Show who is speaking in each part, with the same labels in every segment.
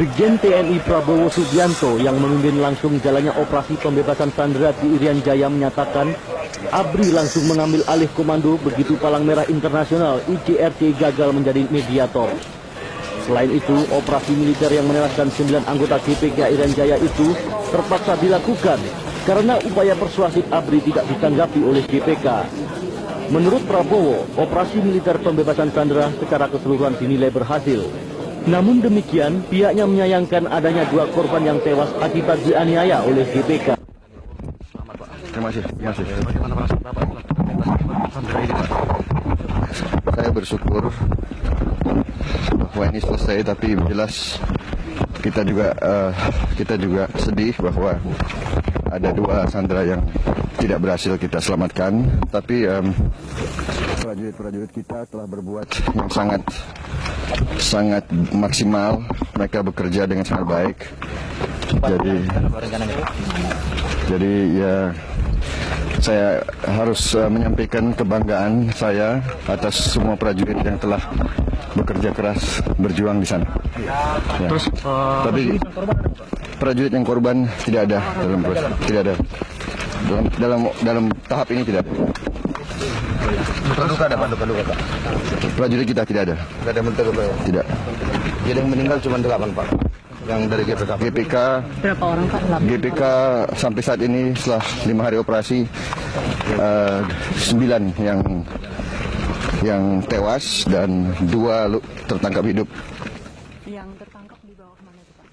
Speaker 1: Brigjen TNI Prabowo Subianto yang memimpin langsung jalannya operasi pembebasan sandera di Irian Jaya menyatakan ABRI langsung mengambil alih komando begitu Palang Merah Internasional ICRC gagal menjadi mediator. Selain itu, operasi militer yang menewaskan 9 anggota GPK Irian Jaya itu terpaksa dilakukan karena upaya persuasif ABRI tidak ditanggapi oleh GPK. Menurut Prabowo, operasi militer pembebasan sandera secara keseluruhan dinilai berhasil. Namun demikian, pihaknya menyayangkan adanya 2 korban yang tewas akibat dianiaya oleh GPK.
Speaker 2: Terima kasih. Bagaimana perasaan Bapak pembebasan sandera ini, Pak? Saya bersyukur bahwa ini selesai, tapi jelas kita juga sedih bahwa ada 2 sandera yang tidak berhasil kita selamatkan. Tapi prajurit-prajurit kita telah berbuat yang sangat maksimal. Mereka bekerja dengan sangat baik. Jadi ya, saya harus menyampaikan kebanggaan saya atas semua prajurit yang telah bekerja keras berjuang di sana. Ya.
Speaker 1: Terus,
Speaker 2: tapi prajurit yang korban tidak ada dalam tahap ini tidak.
Speaker 3: Luka ada, Pak? Luka.
Speaker 2: Prajurit kita tidak ada.
Speaker 3: Tidak ada yang luka ya?
Speaker 2: Tidak.
Speaker 3: Jadi yang meninggal cuma 8, Pak. Yang dari GPK.
Speaker 4: Berapa orang, Pak?
Speaker 2: GPK sampai saat ini setelah 5 hari operasi 9 yang tewas dan 2 tertangkap hidup.
Speaker 4: Yang tertangkap di bawah mana itu, Pak?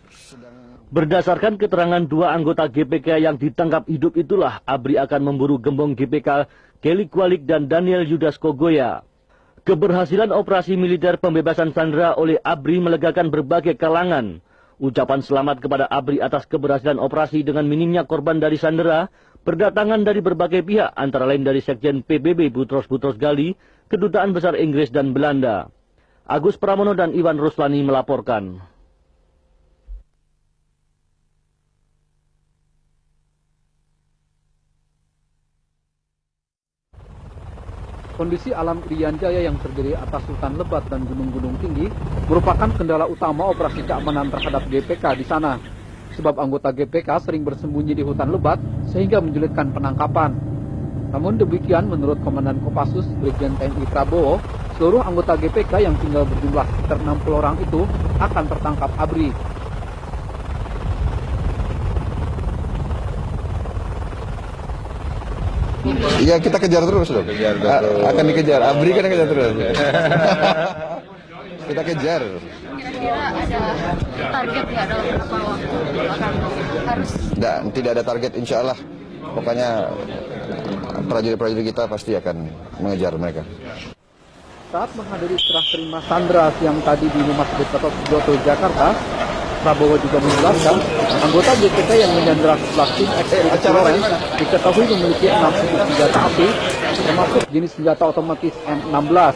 Speaker 1: Berdasarkan keterangan 2 anggota GPK yang ditangkap hidup itulah ABRI akan memburu gembong GPK Kelly Kualik dan Daniel Yudas Kogoya. Keberhasilan operasi militer pembebasan sandera oleh ABRI melegakan berbagai kalangan. Ucapan selamat kepada ABRI atas keberhasilan operasi dengan minimnya korban dari sandera berdatangan dari berbagai pihak, antara lain dari Sekjen PBB Boutros Ghali, Kedutaan Besar Inggris dan Belanda. Agus Pramono dan Iwan Ruslani melaporkan.
Speaker 5: Kondisi alam Irian Jaya yang terdiri atas hutan lebat dan gunung-gunung tinggi merupakan kendala utama operasi keamanan terhadap GPK di sana. Sebab anggota GPK sering bersembunyi di hutan lebat sehingga menyulitkan penangkapan. Namun demikian, menurut Komandan Kopassus Brigjen TNI Prabowo, seluruh anggota GPK yang tinggal berjumlah sekitar 60 orang itu akan tertangkap ABRI.
Speaker 2: Ya, kita kejar terus dong. Akan dikejar. ABRI kan kejar terus. Kita kejar.
Speaker 4: Kira-kira ada target nggak dalam beberapa waktu akan harus?
Speaker 2: Tidak ada target, insya Allah. Pokoknya prajurit-prajurit kita pasti akan mengejar mereka.
Speaker 5: Saat menghadiri serah terima sandera siang tadi di Rumah Sakit Gatot Subroto, Jakarta, Prabowo juga menjelaskan anggota GPK yang menyandera 11 tim ekspedisi Lawrence diketahui memiliki 6 senjata api, termasuk jenis senjata otomatis M16.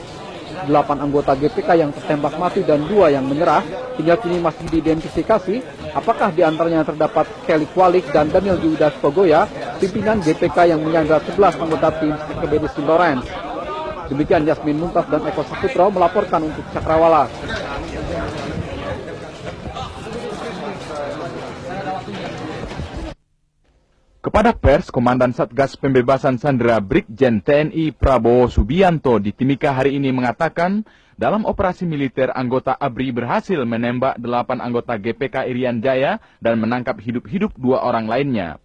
Speaker 5: 8 anggota GPK yang tertembak mati dan 2 yang menyerah hingga kini masih diidentifikasi apakah diantaranya terdapat Kelly Kualik dan Daniel Yudas Kogoya, pimpinan GPK yang menyandera 11 anggota tim ekspedisi Lawrence. Demikian Yasmin Muntas dan Eko Saputro melaporkan untuk Cakrawala.
Speaker 6: Kepada pers, Komandan Satgas Pembebasan Sandera Brigjen TNI Prabowo Subianto di Timika hari ini mengatakan, dalam operasi militer anggota ABRI berhasil menembak 8 anggota GPK Irian Jaya dan menangkap hidup-hidup 2 orang lainnya.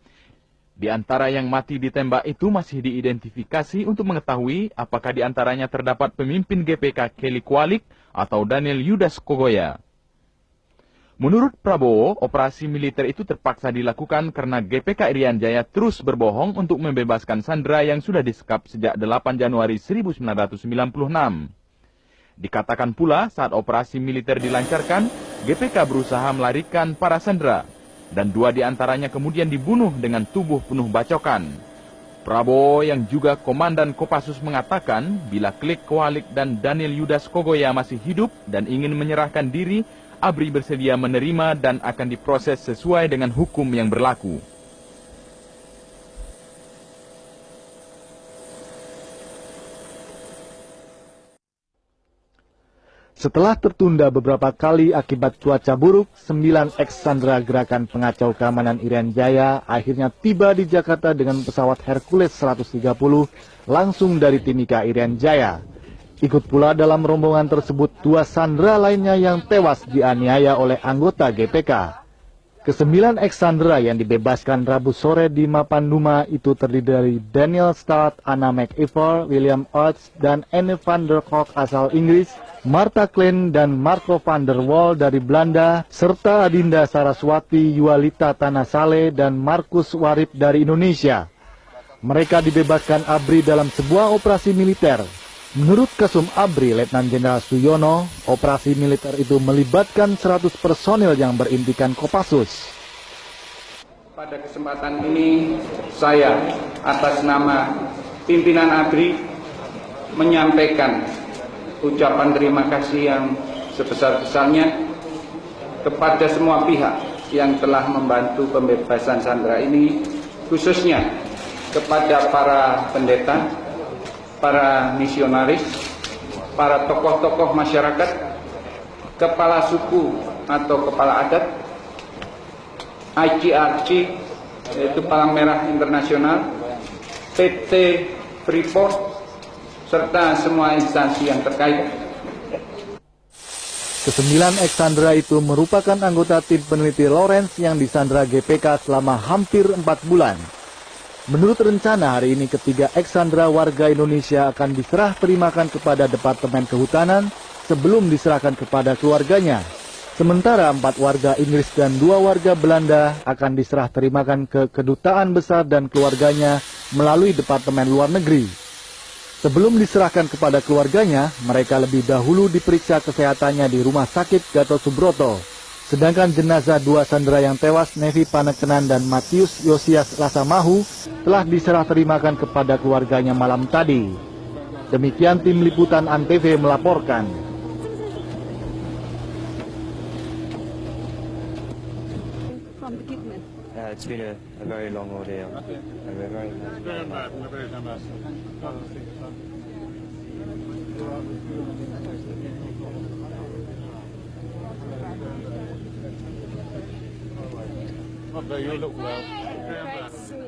Speaker 6: Di antara yang mati ditembak itu masih diidentifikasi untuk mengetahui apakah di antaranya terdapat pemimpin GPK Kelly Kualik atau Daniel Yudas Kogoya. Menurut Prabowo, operasi militer itu terpaksa dilakukan karena GPK Irian Jaya terus berbohong untuk membebaskan sandera yang sudah disekap sejak 8 Januari 1996. Dikatakan pula saat operasi militer dilancarkan, GPK berusaha melarikan para sandera, dan 2 di antaranya kemudian dibunuh dengan tubuh penuh bacokan. Prabowo yang juga Komandan Kopassus mengatakan, bila Kelly Kualik dan Daniel Yudas Kogoya masih hidup dan ingin menyerahkan diri, ABRI bersedia menerima dan akan diproses sesuai dengan hukum yang berlaku.
Speaker 1: Setelah tertunda beberapa kali akibat cuaca buruk, 9 ex-sandera gerakan pengacau keamanan Irian Jaya akhirnya tiba di Jakarta dengan pesawat Hercules 130 langsung dari Timika Irian Jaya. Ikut pula dalam rombongan tersebut 2 sandera lainnya yang tewas dianiaya oleh anggota GPK. Ke-9 ex-sandera yang dibebaskan Rabu sore di Mapanduma itu terdiri dari Daniel Stott, Anna McIver, William Oates, dan Anne van der Kolk asal Inggris, Martha Klein dan Marco van der Wal dari Belanda, serta Adinda Saraswati, Yualita Tanasale, dan Markus Warip dari Indonesia. Mereka dibebaskan ABRI dalam sebuah operasi militer. Menurut Kasum ABRI, Letnan Jenderal Suyono, operasi militer itu melibatkan 100 personil yang berintikan Kopassus.
Speaker 7: Pada kesempatan ini, saya atas nama pimpinan ABRI menyampaikan ucapan terima kasih yang sebesar-besarnya kepada semua pihak yang telah membantu pembebasan sandera ini, khususnya kepada para pendeta, para misionaris, para tokoh-tokoh masyarakat, kepala suku atau kepala adat, ICRC, yaitu Palang Merah Internasional, PT Freeport, serta semua instansi yang terkait.
Speaker 1: Ke-9 ex-sandera itu merupakan anggota tim peneliti Lawrence yang disandera GPK selama hampir 4 bulan. Menurut rencana, hari ini ketiga ex-sandera warga Indonesia akan diserah terimakan kepada Departemen Kehutanan sebelum diserahkan kepada keluarganya. Sementara 4 warga Inggris dan 2 warga Belanda akan diserah terimakan ke Kedutaan Besar dan keluarganya melalui Departemen Luar Negeri. Sebelum diserahkan kepada keluarganya, mereka lebih dahulu diperiksa kesehatannya di Rumah Sakit Gatot Subroto. Sedangkan jenazah 2 sandera yang tewas, Nevi Panekenan dan Matius Yosias Lasamahu, telah diserah terimakan kepada keluarganya malam tadi. Demikian tim liputan ANTV melaporkan.
Speaker 3: It's been a very long ordeal. And we're very
Speaker 8: You look well.